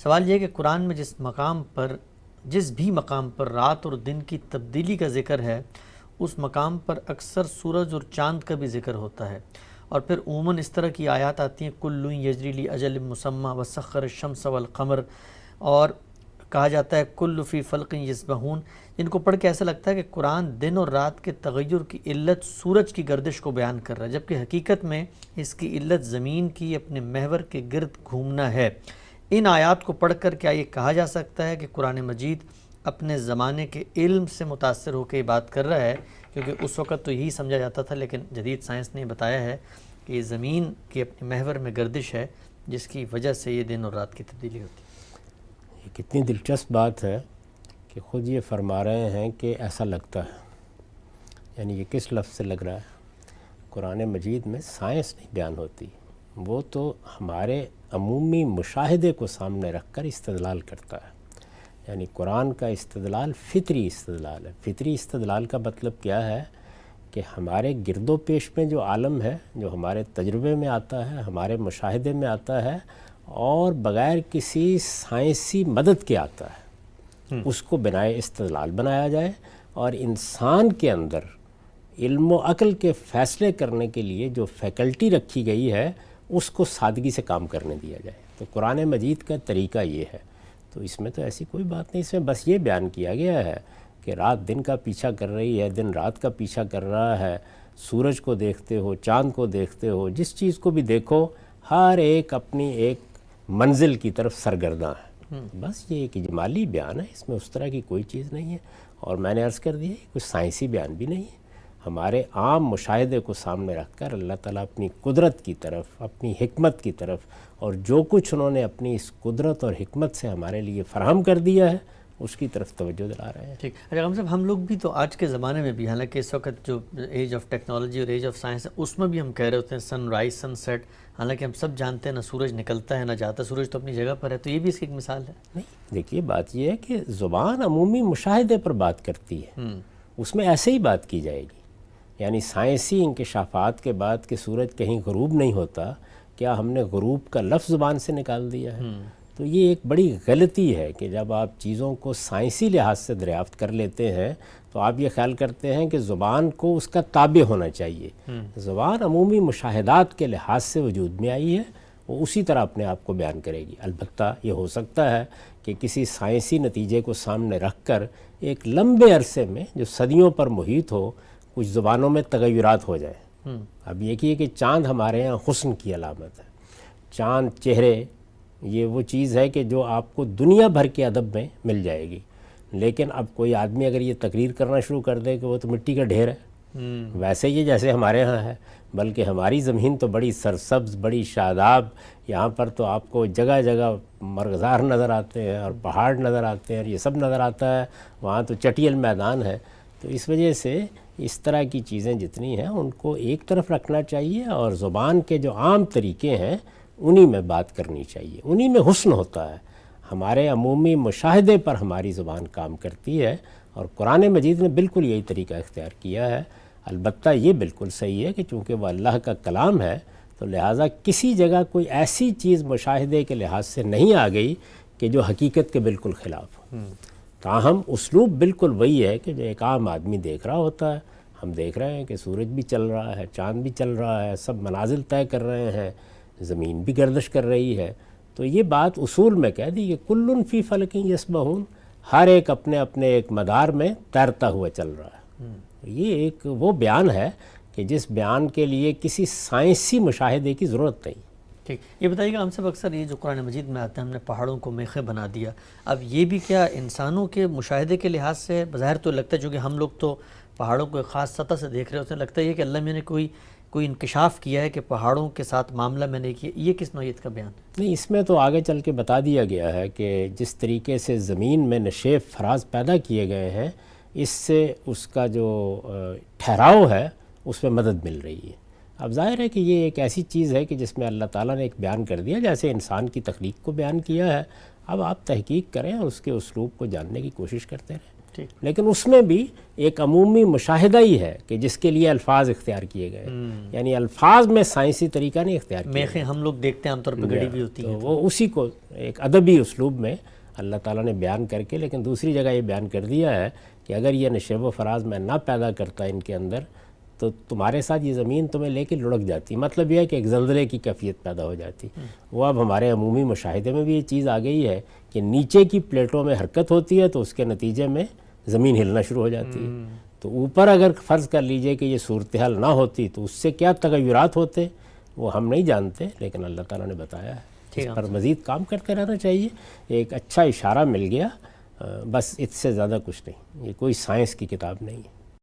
سوال یہ ہے کہ قرآن میں جس بھی مقام پر رات اور دن کی تبدیلی کا ذکر ہے اس مقام پر اکثر سورج اور چاند کا بھی ذکر ہوتا ہے، اور پھر عموماً اس طرح کی آیات آتی ہیں کل یجری لاجل مسمی وسخر الشمس والقمر، اور کہا جاتا ہے کل فی فلق یسبحون، جن کو پڑھ کے ایسا لگتا ہے کہ قرآن دن اور رات کے تغیر کی علت سورج کی گردش کو بیان کر رہا ہے، جبکہ حقیقت میں اس کی علت زمین کی اپنے محور کے گرد گھومنا ہے۔ ان آیات کو پڑھ کر کیا یہ کہا جا سکتا ہے کہ قرآن مجید اپنے زمانے کے علم سے متاثر ہو کے یہ بات کر رہا ہے؟ کیونکہ اس وقت تو یہی سمجھا جاتا تھا، لیکن جدید سائنس نے بتایا ہے کہ یہ زمین کی اپنے محور میں گردش ہے جس کی وجہ سے یہ دن اور رات کی تبدیلی ہوتی ہے۔ یہ کتنی دلچسپ بات ہے کہ خود یہ فرما رہے ہیں کہ ایسا لگتا ہے، یعنی یہ کس لفظ سے لگ رہا ہے؟ قرآن مجید میں سائنس نہیں بیان ہوتی، وہ تو ہمارے عمومی مشاہدے کو سامنے رکھ کر استدلال کرتا ہے۔ یعنی قرآن کا استدلال فطری استدلال ہے۔ فطری استدلال کا مطلب کیا ہے کہ ہمارے گرد و پیش میں جو عالم ہے، جو ہمارے تجربے میں آتا ہے، ہمارے مشاہدے میں آتا ہے اور بغیر کسی سائنسی مدد کے آتا ہے، اس کو بنائے استدلال بنایا جائے اور انسان کے اندر علم و عقل کے فیصلے کرنے کے لیے جو فیکلٹی رکھی گئی ہے اس کو سادگی سے کام کرنے دیا جائے۔ تو قرآن مجید کا طریقہ یہ ہے۔ تو اس میں تو ایسی کوئی بات نہیں، اس میں بس یہ بیان کیا گیا ہے کہ رات دن کا پیچھا کر رہی ہے، دن رات کا پیچھا کر رہا ہے، سورج کو دیکھتے ہو، چاند کو دیکھتے ہو، جس چیز کو بھی دیکھو ہر ایک اپنی ایک منزل کی طرف سرگرداں ہے۔ بس یہ ایک اجمالی بیان ہے، اس میں اس طرح کی کوئی چیز نہیں ہے، اور میں نے عرض کر دیا کچھ سائنسی بیان بھی نہیں ہے۔ ہمارے عام مشاہدے کو سامنے رکھ کر اللہ تعالیٰ اپنی قدرت کی طرف، اپنی حکمت کی طرف، اور جو کچھ انہوں نے اپنی اس قدرت اور حکمت سے ہمارے لیے فراہم کر دیا ہے اس کی طرف توجہ دلا رہے ہیں۔ ٹھیک، غلام صاحب ہم لوگ بھی تو آج کے زمانے میں بھی، حالانکہ اس وقت جو ایج آف ٹیکنالوجی اور ایج آف سائنس ہے اس میں بھی ہم کہہ رہے ہوتے ہیں سن رائز سن سیٹ، حالانکہ ہم سب جانتے ہیں نہ سورج نکلتا ہے نہ جاتا، سورج تو اپنی جگہ پر ہے، تو یہ بھی اس کی ایک مثال ہے۔ نہیں، دیکھیے بات یہ ہے کہ زبان عمومی مشاہدے پر بات کرتی ہے، اس میں ایسے ہی بات کی جائے گی۔ یعنی سائنسی انکشافات کے بعد کہ سورج کہیں غروب نہیں ہوتا، کیا ہم نے غروب کا لفظ زبان سے نکال دیا ہے؟ تو یہ ایک بڑی غلطی ہے کہ جب آپ چیزوں کو سائنسی لحاظ سے دریافت کر لیتے ہیں تو آپ یہ خیال کرتے ہیں کہ زبان کو اس کا تابع ہونا چاہیے۔ زبان عمومی مشاہدات کے لحاظ سے وجود میں آئی ہے، وہ اسی طرح اپنے آپ کو بیان کرے گی۔ البتہ یہ ہو سکتا ہے کہ کسی سائنسی نتیجے کو سامنے رکھ کر ایک لمبے عرصے میں جو صدیوں پر محیط ہو کچھ زبانوں میں تغیرات ہو جائیں۔ اب یہ کہ چاند ہمارے یہاں حسن کی علامت ہے، چاند چہرے یہ وہ چیز ہے کہ جو آپ کو دنیا بھر کے ادب میں مل جائے گی، لیکن اب کوئی آدمی اگر یہ تقریر کرنا شروع کر دے کہ وہ تو مٹی کا ڈھیر ہے، ویسے یہ جیسے ہمارے ہاں ہے، بلکہ ہماری زمین تو بڑی سرسبز، بڑی شاداب، یہاں پر تو آپ کو جگہ جگہ مرغزار نظر آتے ہیں اور پہاڑ نظر آتے ہیں اور یہ سب نظر آتا ہے، وہاں تو چٹیل میدان ہے۔ تو اس وجہ سے اس طرح کی چیزیں جتنی ہیں ان کو ایک طرف رکھنا چاہیے اور زبان کے جو عام طریقے ہیں انہی میں بات کرنی چاہیے، انہی میں حسن ہوتا ہے۔ ہمارے عمومی مشاہدے پر ہماری زبان کام کرتی ہے، اور قرآن مجید نے بالکل یہی طریقہ اختیار کیا ہے۔ البتہ یہ بالکل صحیح ہے کہ چونکہ وہ اللہ کا کلام ہے تو لہٰذا کسی جگہ کوئی ایسی چیز مشاہدے کے لحاظ سے نہیں آ گئی کہ جو حقیقت کے بالکل خلاف ہو۔ تاہم اسلوب بالکل وہی ہے کہ جو ایک عام آدمی دیکھ رہا ہوتا ہے۔ ہم دیکھ رہے ہیں کہ سورج بھی چل رہا ہے، چاند بھی چل رہا ہے، سب منازل طے کر رہے ہیں، زمین بھی گردش کر رہی ہے، تو یہ بات اصول میں کہہ دی کہ کل فی فلک یسبحون، ہر ایک اپنے اپنے ایک مدار میں تیرتا ہوا چل رہا ہے۔ یہ ایک وہ بیان ہے کہ جس بیان کے لیے کسی سائنسی مشاہدے کی ضرورت نہیں۔ ٹھیک، یہ بتائیے کہ ہم سب اکثر یہ جو قرآن مجید میں آتے ہیں ہم نے پہاڑوں کو میخیں بنا دیا، اب یہ بھی کیا انسانوں کے مشاہدے کے لحاظ سے بظاہر تو لگتا ہے، چونکہ ہم لوگ تو پہاڑوں کو ایک خاص سطح سے دیکھ رہے ہوتے ہیں، لگتا ہے یہ کہ اللہ میں نے کوئی انکشاف کیا ہے کہ پہاڑوں کے ساتھ معاملہ میں نے کیا، یہ کس نوعیت کا بیان ہے؟ نہیں، اس میں تو آگے چل کے بتا دیا گیا ہے کہ جس طریقے سے زمین میں نشیب فراز پیدا کیے گئے ہیں اس سے اس کا جو ٹھہراؤ ہے اس میں مدد مل رہی ہے۔ اب ظاہر ہے کہ یہ ایک ایسی چیز ہے کہ جس میں اللہ تعالیٰ نے ایک بیان کر دیا، جیسے انسان کی تخلیق کو بیان کیا ہے۔ اب آپ تحقیق کریں اور اس کے اسلوب کو جاننے کی کوشش کرتے رہیں۔ ٹھیک۔ لیکن اس میں بھی ایک عمومی مشاہدہ ہی ہے کہ جس کے لیے الفاظ اختیار کیے گئے، یعنی الفاظ میں سائنسی طریقہ نہیں اختیار کیا، میخیں ہم لوگ دیکھتے ہیں عام طور پہ گڑی ہوئی ہوتی تو ہیں، وہ اسی کو ایک ادبی اسلوب میں اللہ تعالیٰ نے بیان کر کے، لیکن دوسری جگہ یہ بیان کر دیا ہے کہ اگر یہ نشیب و فراز میں نہ پیدا کرتا ان کے اندر تو تمہارے ساتھ یہ زمین تمہیں لے کے لڑک جاتی، مطلب یہ ہے کہ ایک زلزلے کی کیفیت پیدا ہو جاتی۔ وہ اب ہمارے عمومی مشاہدے میں بھی یہ چیز آ گئی ہے کہ نیچے کی پلیٹوں میں حرکت ہوتی ہے تو اس کے نتیجے میں زمین ہلنا شروع ہو جاتی ہے، تو اوپر اگر فرض کر لیجئے کہ یہ صورتحال نہ ہوتی تو اس سے کیا تغیرات ہوتے وہ ہم نہیں جانتے، لیکن اللہ تعالیٰ نے بتایا ہے۔ اس پر مزید کام کرتے رہنا چاہیے۔ ایک اچھا اشارہ مل گیا، بس اس سے زیادہ کچھ نہیں، یہ کوئی سائنس کی کتاب نہیں ہے۔